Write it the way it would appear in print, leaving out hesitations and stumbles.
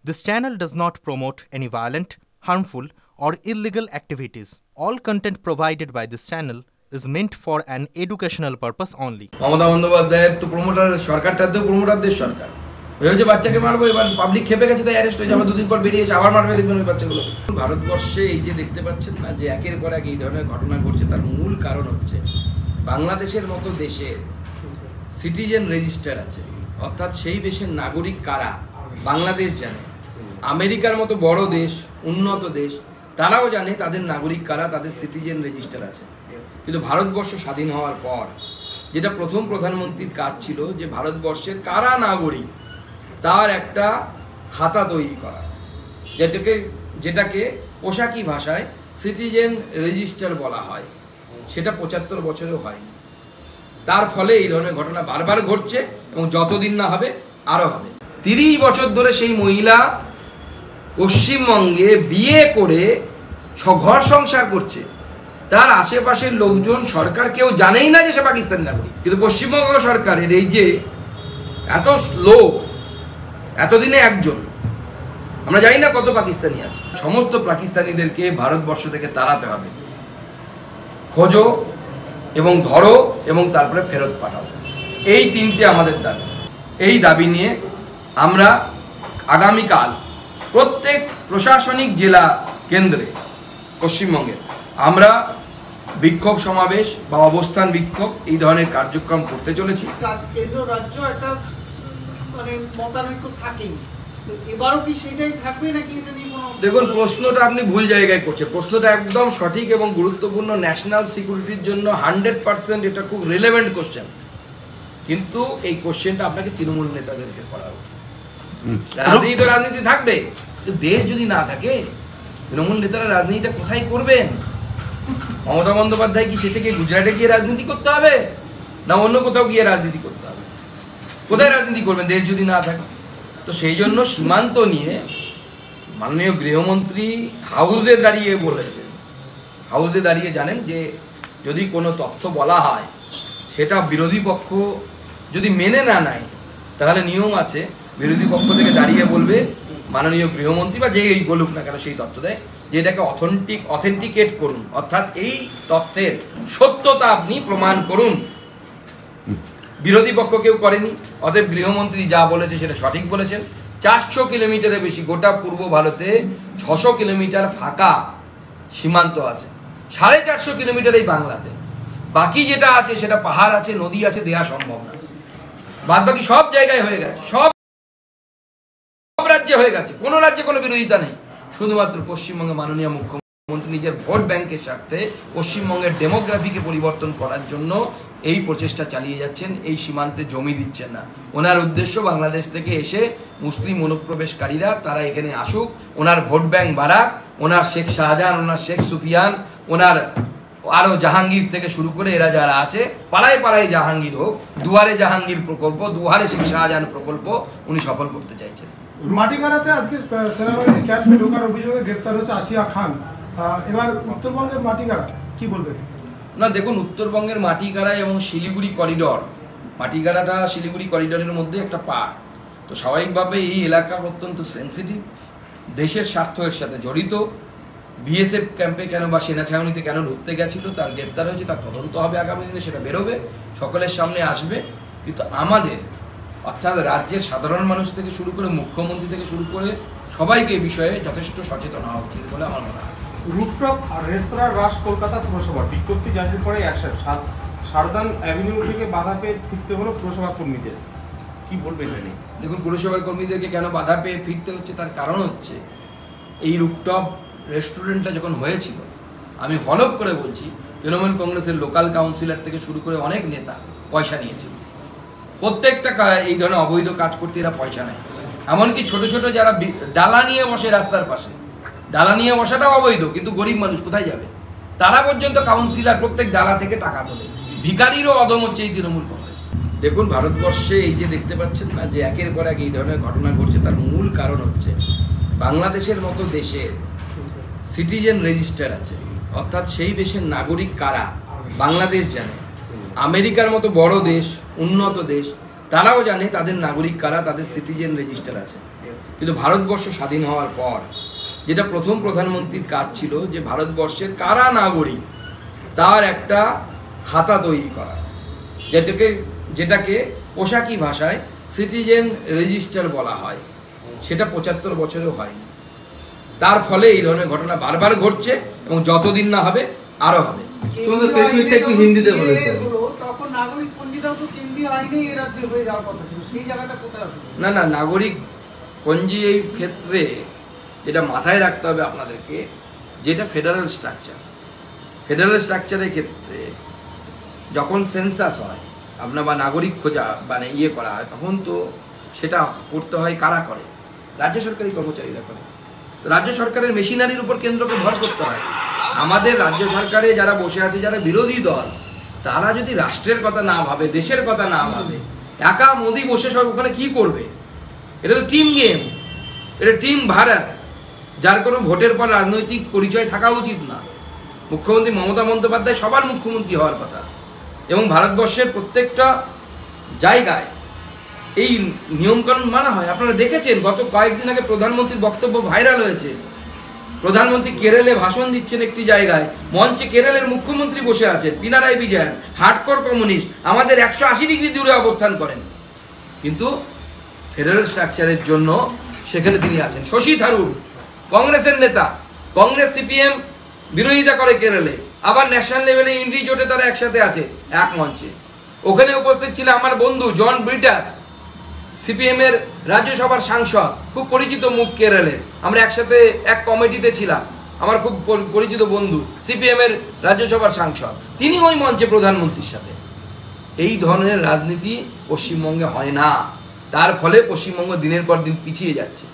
This channel does not promote any violent, harmful, or illegal activities. All content provided by this channel is meant for an educational purpose only. Mamata বন্দ্যোপাধ্যায়ের তো promoter সরকারটা তো প্রমোটারদের সরকার। ওই যে বাচ্চাকে মারবো, এবার পাবলিক খেপে গেছে, তাই অ্যারেস্ট হয়ে যাবে, দুদিন পর বেরিয়ে এসে আবার মারবে, দেখবেন ওই বাচ্চাগুলো। ভারতবর্ষে এই যে দেখতে পাচ্ছেন না যে একের পর এক এই ধরনের ঘটনা ঘটছে, তার মূল কারণ হচ্ছে বাংলাদেশের মতো দেশে সিটিজেন রেজিস্টার আছে, অর্থাৎ সেই দেশের নাগরিক কারা বাংলাদেশ জানে, আমেরিকার মতো বড় দেশ, উন্নত দেশ, তারাও জানে তাদের নাগরিক কারা, তাদের সিটিজেন রেজিস্টার আছে। কিন্তু ভারতবর্ষ স্বাধীন হওয়ার পর যেটা প্রথম প্রধানমন্ত্রীর কাজ ছিল যে ভারতবর্ষের কারা নাগরিক তার একটা খাতা তৈরি করা, যেটাকে পোশাকি ভাষায় সিটিজেন রেজিস্টার বলা হয়। সেটা ৭৫ বছরেও হয়নি। তার ফলে এই ধরনের ঘটনা বারবার ঘটছে এবং যতদিন না হবে আরো হবে। ৩০ বছর ধরে সেই মহিলা পশ্চিমবঙ্গে বিয়ে করে ঘর সংসার করছে, তার আশেপাশের লোকজন, সরকার কেউ জানেই না যে সে পাকিস্তানি নাগরিক। কিন্তু পশ্চিমবঙ্গ সরকারের এই যে এত লোক, এতদিনে একজন, আমরা জানি না কত পাকিস্তানি আছে, সমস্ত পাকিস্তানিদেরকে ভারতবর্ষ থেকে তাড়াতে হবে। খোঁজো এবং ধরো এবং তারপরে ফেরত পাঠাও, এই তিনটে আমাদের দাবি। এই দাবি নিয়ে আমরা আগামীকাল প্রত্যেক প্রশাসনিক জেলা কেন্দ্রে পশ্চিমবঙ্গের আমরা বিক্ষোভ সমাবেশ বা অবস্থান বিক্ষোভ এই ধরনের কার্যক্রম করতে চলেছি। কেন্দ্র রাজ্য একটা মানে মতানৈক্য থাকেই, তো এবারও কি সেটাই থাকবে নাকি এটা নিয়ে কোনো? দেখুন, প্রশ্নটা আপনি ভুল জায়গায় করছেন। প্রশ্নটা একদম সঠিক এবং গুরুত্বপূর্ণ, ন্যাশনাল সিকিউরিটির জন্য 100% এটা খুব রিলেভেন্ট কোশ্চেন। কিন্তু এই কোশ্চেনটা আপনাকে তৃণমূল নেতাদেরকে করা হবে। রাজনীতি তো রাজনীতি থাকবে, দেশ যদি না থাকে তৃণমূল নেতারা রাজনীতিটা কোথায় করবেন? মমতা বন্দ্যোপাধ্যায় কি শেষে গিয়ে গুজরাটে গিয়ে রাজনীতি করতে হবে, না অন্য কোথাও গিয়ে রাজনীতি করতে হবে? কোথায় রাজনীতি করবেন দেশ যদি না থাকে? তো সেই জন্য সীমান্ত নিয়ে মাননীয় গৃহমন্ত্রী হাউসে দাঁড়িয়ে বলেছেন, হাউসে দাঁড়িয়ে জানেন যে যদি কোনো তথ্য বলা হয় সেটা বিরোধী পক্ষ যদি মেনে না নেয়, তাহলে নিয়ম আছে বিরোধী পক্ষ থেকে দাঁড়িয়ে বলবে মাননীয় গৃহমন্ত্রী বা যে এই বলুক না কেন সেই তথ্য দেয় যে এটাকে অথেন্টিকেট করুন, অর্থাৎ এই তথ্যের সত্যতা আপনি প্রমাণ করুন। বিরোধী পক্ষ কেউ করেনি, অতএব গৃহমন্ত্রী যা বলেছে সেটা সঠিক বলেছেন। ৪০০ কিলোমিটারের বেশি, গোটা পূর্ব ভারতে ৬০০ কিলোমিটার ফাঁকা সীমান্ত আছে, ৪৫০ কিলোমিটার এই বাংলাতে। বাকি যেটা আছে সেটা পাহাড় আছে, নদী আছে, দেয়া সম্ভব না। বাদ বাকি সব জায়গায় হয়ে গেছে, সব রাজ্যে হয়ে গেছে, কোনো রাজ্যে কোনো বিরোধিতা নেই। শুধুমাত্র পশ্চিমবঙ্গে মাননীয় মুখ্যমন্ত্রী নিজের ভোট ব্যাংকের স্বার্থে পশ্চিমবঙ্গের ডেমোগ্রাফিকে পরিবর্তন করার জন্য এই প্রচেষ্টা চালিয়ে যাচ্ছেন, এই সীমান্তে জমি দিচ্ছেন না। ওনার উদ্দেশ্য বাংলাদেশ থেকে এসে মুসলিম অনুপ্রবেশকারীরা তারা এখানে আসুক, ওনার ভোট ব্যাংক বাড়াক, ওনার শেখ শাহজাহান, ওনার শেখ সুফিয়ান, ওনার আরো জাহাঙ্গীর থেকে শুরু করে এরা যারা আছে, পাড়ায় পাড়ায় জাহাঙ্গীর হোক, দুয়ারে জাহাঙ্গীর প্রকল্প, দুয়ারে শেখ শাহজাহান প্রকল্প উনি সফল করতে চাইছেন। মাটিগাড়াতে আজকে সেনাবাহিনীর ক্যাম্পে ঢোকার অভিযোগে গ্রেপ্তার হচ্ছে আসিয়া খান। এবার উত্তরবঙ্গের মাটিগাড়া কি বলবেন? না দেখুন, উত্তরবঙ্গের মাটিগাড়া এবং শিলিগুড়ি করিডর, মাটিগাড়াটা শিলিগুড়ি করিডরের মধ্যে একটা পার্ট, তো স্বাভাবিকভাবে এই এলাকা অত্যন্ত সেন্সিটিভ, দেশের স্বার্থের সাথে জড়িত। বিএসএফ ক্যাম্পে কেন বা সেনা ছাউনিতে কেন ঢুকতে গেছিল, তার গ্রেপ্তার হয়েছে, তার তদন্ত হবে আগামী দিনে, সেটা বেরোবে, সকলের সামনে আসবে। কিন্তু আমাদের অর্থাৎ রাজ্যের সাধারণ মানুষ থেকে শুরু করে মুখ্যমন্ত্রী থেকে শুরু করে সবাইকে এই বিষয়ে যথেষ্ট সচেতন হওয়া উচিত বলে আমার মনে হয়। রুফটপ আর রেস্তোরাঁর রাশ কলকাতা পুরসভার বিজ্ঞপ্তি জারির পরে অ্যাকশন, সারদান অ্যাভিনিউ থেকে বাধা পেয়ে ফিরতে হলো পুরসভা কর্মীদের, কি বলবেন? দেখুন, পুরসভার কর্মীদেরকে কেন বাধা পেয়ে ফিরতে হচ্ছে তার কারণ হচ্ছে এই রুফটপ রেস্টুরেন্টটা যখন হয়েছিল, আমি হলফ করে বলছি তৃণমূল কংগ্রেসের লোকাল কাউন্সিলর থেকে শুরু করে অনেক নেতা পয়সা নিয়েছিল। প্রত্যেকটা এই ধরনের অবৈধ কাজ করতে এরা পয়সা নেয়। এমনকি ছোট ছোট যারা ডালা নিয়ে বসে রাস্তার পাশে, ডালা নিয়ে বসাটাও অবৈধ, কিন্তু গরিব মানুষ কোথায় যাবে, তারা পর্যন্ত কাউন্সিলর প্রত্যেক ডালা থেকে টাকা তোলে। ভিখারিরও অদম হচ্ছে এই তৃণমূল কংগ্রেস। দেখুন, ভারতবর্ষে এই যে দেখতে পাচ্ছেন না যে একের পর এক এই ধরনের ঘটনা ঘটছে, তার মূল কারণ হচ্ছে বাংলাদেশের মতো দেশে সিটিজেন রেজিস্টার আছে, অর্থাৎ সেই দেশের নাগরিক কারা বাংলাদেশ জানে, আমেরিকার মতো বড় দেশ, উন্নত দেশ, তারাও জানে তাদের নাগরিক কারা, তাদের সিটিজেন রেজিস্টার আছে। কিন্তু ভারতবর্ষ স্বাধীন হওয়ার পর যেটা প্রথম প্রধানমন্ত্রীর কাজ ছিল যে ভারতবর্ষের কারা নাগরিক তার একটা খাতা তৈরি করা, যেটাকে পোশাকি ভাষায় সিটিজেন রেজিস্টার বলা হয়। সেটা 75 বছরেও হয়নি। তার ফলে এই ধরনের ঘটনা বারবার ঘটছে এবং যতদিন না হবে আরো হবে। তখন নাগরিক পঞ্জিটাও তো কেন্দ্রীয় আইনে এই রাজ্যে হয়ে যাওয়ার কথা ছিল, সেই জায়গাটা কোথায় আসলে? না, নাগরিক পঞ্জি এই ক্ষেত্রে যেটা মাথায় রাখতে হবে আপনাদেরকে, যেটা ফেডারেল স্ট্রাকচারের ক্ষেত্রে যখন সেন্সাস হয় আপনার বা নাগরিক খোঁজা মানে করা হয়, তখন তো সেটা করতে হয় কারা করে? রাজ্য সরকারি কর্মচারীরা করে। রাজ্য সরকারের মেশিনারির উপর কেন্দ্রকে ভর করতে হয়। আমাদের রাজ্য সরকারে যারা বসে আছে, যারা বিরোধী দল, তারা যদি রাষ্ট্রের কথা না ভাবে, দেশের কথা না ভাবে, একা মোদি বসে সব ওখানে কি করবে? এটা তো টিম গেম, এটা টিম ভারত, যার কোনো ভোটের পর রাজনৈতিক পরিচয় থাকা উচিত না। মুখ্যমন্ত্রী মমতা বন্দ্যোপাধ্যায় সবার মুখ্যমন্ত্রী হওয়ার কথা এবং ভারতবর্ষের প্রত্যেকটা জায়গায় এই নিয়মকানুন মানা হয়। আপনারা দেখেছেন গত কয়েকদিন আগে প্রধানমন্ত্রীর বক্তব্য ভাইরাল হয়েছে। প্রধানমন্ত্রী কেরলে ভাষণ দিচ্ছেন একটি জায়গায়, মঞ্চে কেরলের মুখ্যমন্ত্রী বসে আছেন পিনারাই বিজয়ন, হার্ডকোর কমিউনিস্ট, আমাদের 180 ডিগ্রি দূরে অবস্থান করেন, কিন্তু ফেডারেল স্ট্রাকচারের জন্য সেখানে তিনি আছেন। শশী থারুর কংগ্রেসের নেতা, কংগ্রেস সিপিএম বিরোধিতা করে কেরলে, আবার ন্যাশনাল লেভেলে ইন্ডি জোটে তারা একসাথে আছে এক মঞ্চে। ওখানে উপস্থিত ছিল আমার বন্ধু জন ব্রিটাস, সিপিএম এর রাজ্যসভার সাংসদ, খুব পরিচিত মুখ কেরলে। আমরা একসাথে এক কমিটিতে ছিলাম, আমার খুব পরিচিত বন্ধু, সিপিএম এর রাজ্যসভার সাংসদ, তিনি ওই মঞ্চে প্রধানমন্ত্রীর সাথে। এই ধরনের রাজনীতি পশ্চিমবঙ্গে হয় না, তার ফলে পশ্চিমবঙ্গ দিনের পর দিন পিছিয়ে যাচ্ছে।